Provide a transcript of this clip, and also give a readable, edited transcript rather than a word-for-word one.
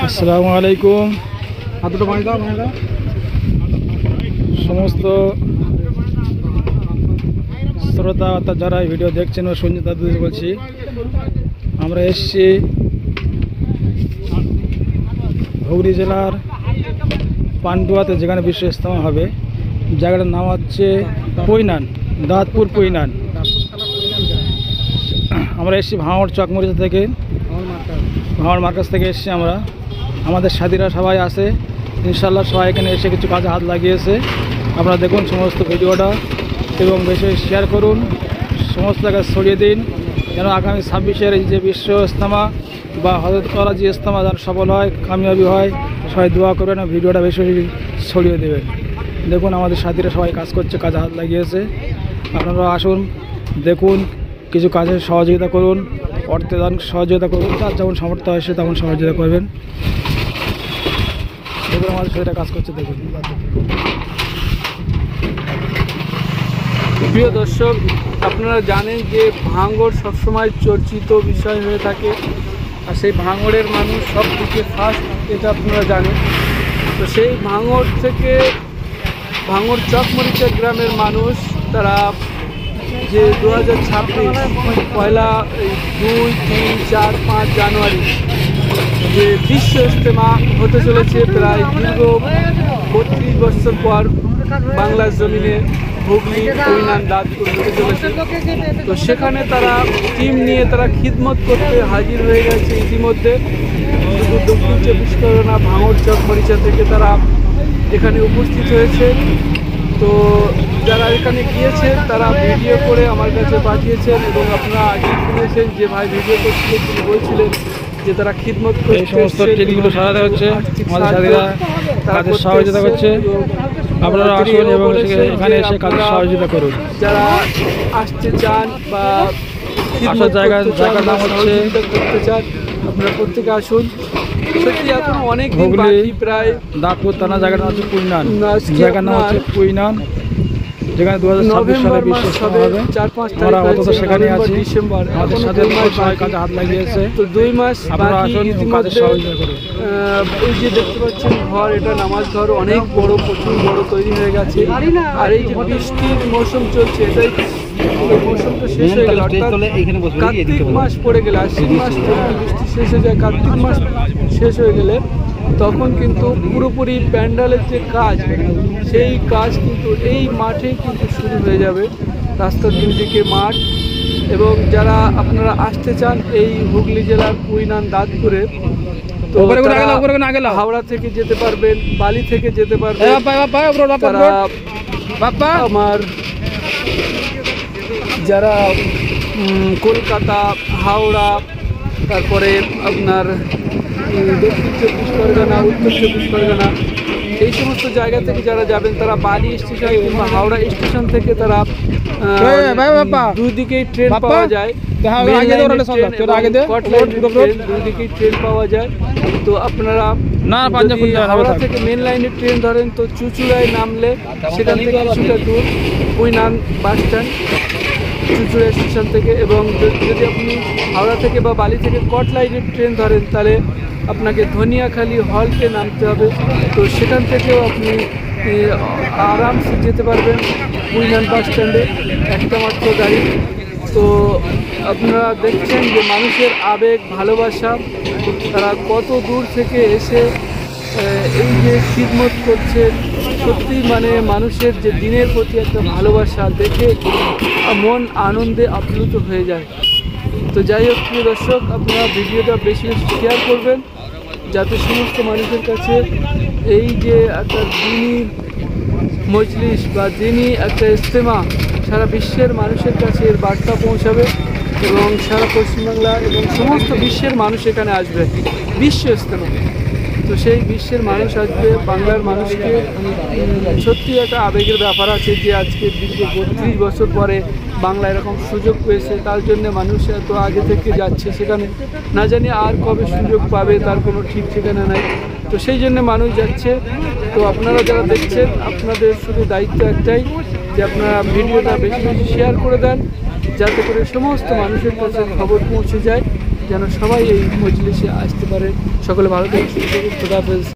আসসালামু আলাইকুম। সমস্ত শ্রোতা অর্থাৎ যারা এই ভিডিও দেখছেন ও শুনছেন তাদের বলছি, আমরা এসেছি হুগলি জেলার পান্ডুয়াতে, যেখানে বিশ্ব ইজতেমা হবে। জায়গাটার নাম হচ্ছে পৈনান, দাঁতপুর পৈনান। আমরা এসেছি ভাঙড় চকমরিচা থেকে, ভাঙড় মার্কেজ থেকে এসেছি আমরা। আমাদের সাথীরা সবাই আছে ইনশাল্লাহ, সবাই এখানে এসে কিছু কাজে হাত লাগিয়েছে। আপনারা দেখুন সমস্ত ভিডিওটা এবং বেশি শেয়ার করুন, সমস্ত জায়গায় ছড়িয়ে দিন, যেন আগামী 26-এর এই যে বিশ্ব ইজতেমা বা হযরত করাচি ইজতেমা যেন সফল হয়, কামিয়াবি হয়। সবাই দোয়া করবেন, ভিডিওটা বেশি বেশি ছড়িয়ে দেবেন। দেখুন আমাদের সাথীরা সবাই কাজ করছে, কাজে হাত লাগিয়েছে। আপনারা আসুন, দেখুন, কিছু কাজে সহযোগিতা করুন, অর্থে দান সহযোগিতা করুন, তার যেমন সামর্থ্য হয় সে তেমন সহযোগিতা করবেন। দেখুন আমাদের সাথীরা কাজ করছে, দেখুন। প্রিয় দর্শক, আপনারা জানেন যে ভাঙড় সবসময় চর্চিত বিষয় হয়ে থাকে, আর সেই ভাঙড়ের মানুষ সব দিকে ফার্স্ট, এটা আপনারা জানেন। তো সেই ভাঙড় থেকে ভাঙড় চকমরিচা গ্রামের মানুষ, তারা যে 2026 পয়লা 2, 3, 4, 5 জানুয়ারি যে বিশ্ব ইজতেমা হতে চলেছে, প্রায় দীর্ঘ 32 বছর পর বাংলার জমিনে হুগলি পৈনান দাঁতপুর হতে চলেছে। তো সেখানে তারা টিম নিয়ে তারা খিদমত করতে হাজির হয়ে গেছে ইতিমধ্যে। শুধু দক্ষিণ 24 পরগনা ভাঙড় চকমরিচা থেকে তারা এখানে উপস্থিত হয়েছে। তো যারা এখানে গিয়েছে তারা ভিডিও করে আমার কাছে পাঠিয়েছেন, এবং আপনারা আগে শুনেছেন যে ভাই ভিডিও করছিলেন, তিনি বলছিলেন যে তারা খিদমত করছে, এই সমস্ত টিমগুলো সারাতে হচ্ছে, আমাদের সাথীরা কাজের সহযোগিতা করছে। আপনারা আসুন এবং এখানে এসে কাজের সহযোগিতা করুন। যারা আসতে চান বা আসার জায়গার নাম হচ্ছে করতে চান, আপনারা প্রত্যেকে আসুন। সত্যি এখন অনেক হুগলি প্রায় দাঁতপুর থানা, জায়গার নাম হচ্ছে পৈনান, জায়গার নাম হচ্ছে পৈনান, যেখানে 2026 সালে বিশ্ব ইজতেমা হবে। 4-5 আমরা অন্তত সেখানে আছি, ডিসেম্বর, আমাদের সাথে সবাই কাজে হাত লাগিয়েছে। তো 2 মাস আপনারা বাকি। আসুন, কাজের সহযোগিতা করুন। এই যে দেখতে পাচ্ছেন ঘর, এটা নামাজ ঘর, অনেক বড়, প্রচুর বড় তৈরি হয়ে গেছে। আর এই যে বৃষ্টির মৌসুম চলছে, এটাই মৌসুমটা শেষ হয়ে গেল, কার্তিক মাস পড়ে গেলে, আশ্বিন মাস যখন বৃষ্টি শেষ হয়ে যায়, কার্তিক মাস শেষ হয়ে গেলে তখন কিন্তু পুরোপুরি প্যান্ডেলের যে কাজ, সেই কাজ কিন্তু এই মাঠেই কিন্তু শুরু হয়ে যাবে। রাস্তার দুদিকে মাঠ, এবং যারা আপনারা আসতে চান এই হুগলি জেলার পৈনান দাঁতপুরে, তো হাওড়া থেকে যেতে পারবেন, বালি থেকে যেতে পারবেন। আমার যারা কলকাতা, হাওড়া, তারপরে আপনার দক্ষিণ 24 পরগনা, উত্তর 24 পরগনা, এই সমস্ত জায়গা থেকে যারা যাবেন, তারা বালি স্টেশন কিংবা হাওড়া স্টেশন থেকে তারা দুদিকেই ট্রেন পাওয়া যায়, দুদিকেই ট্রেন পাওয়া যায়। তো আপনারা হাওড়া থেকে মেন লাইনের ট্রেন ধরেন, তো চুঁচুড়ায় নামলে সেখান থেকে কিছুটা দূর পৈনান বাস স্ট্যান্ড, চুঁচুড়া স্টেশন থেকে। এবং যদি আপনি হাওড়া থেকে বা বালি থেকে কট লাইনের ট্রেন ধরেন, তাহলে আপনাকে ধনিয়াখালী হল্টে নামতে হবে। তো সেখান থেকেও আপনি আরামসে যেতে পারবেন পৈনান বাস স্ট্যান্ডে, একটা মাত্র গাড়ি। তো আপনারা দেখছেন যে মানুষের আবেগ, ভালোবাসা, তারা কত দূর থেকে এসে এই যে খিদমত করছে। সত্যি মানে মানুষের যে দিনের প্রতি একটা ভালোবাসা দেখে মন আনন্দে আপ্লুত হয়ে যায়। তো যাই হোক প্রিয় দর্শক, আপনারা ভিডিওটা বেশি বেশি শেয়ার করবেন, যাতে সমস্ত মানুষের কাছে এই যে একটা দিনী মজলিস বা দিনী একটা ইজতেমা সারা বিশ্বের মানুষের কাছে এর বার্তা পৌঁছাবে, এবং সারা পশ্চিমবাংলা এবং সমস্ত বিশ্বের মানুষ এখানে আসবে বিশ্ব ইজতেমা। তো সেই বিশ্বের মানুষ আসবে, বাংলার মানুষকে সত্যি একটা আবেগের ব্যাপার আছে যে আজকে দীর্ঘ 32 বছর পরে বাংলা এরকম সুযোগ পেয়েছে। তার জন্য মানুষ এত আগে থেকে যাচ্ছে সেখানে, না জানি আর কবে সুযোগ পাবে তার কোনো ঠিক ঠিকানা নাই। তো সেই জন্য মানুষ যাচ্ছে। তো আপনারা যারা দেখছেন, আপনাদের শুধু দায়িত্ব একটাই যে আপনারা ভিডিওটা বেশি বেশি শেয়ার করে দেন, যাতে করে সমস্ত মানুষের কাছে খবর পৌঁছে যায় যেন সবাই এই মজলিসে আসতে পারে। সকলে ভালো থাকুন, সুস্থ থাকুন। খোদা হাফেজ।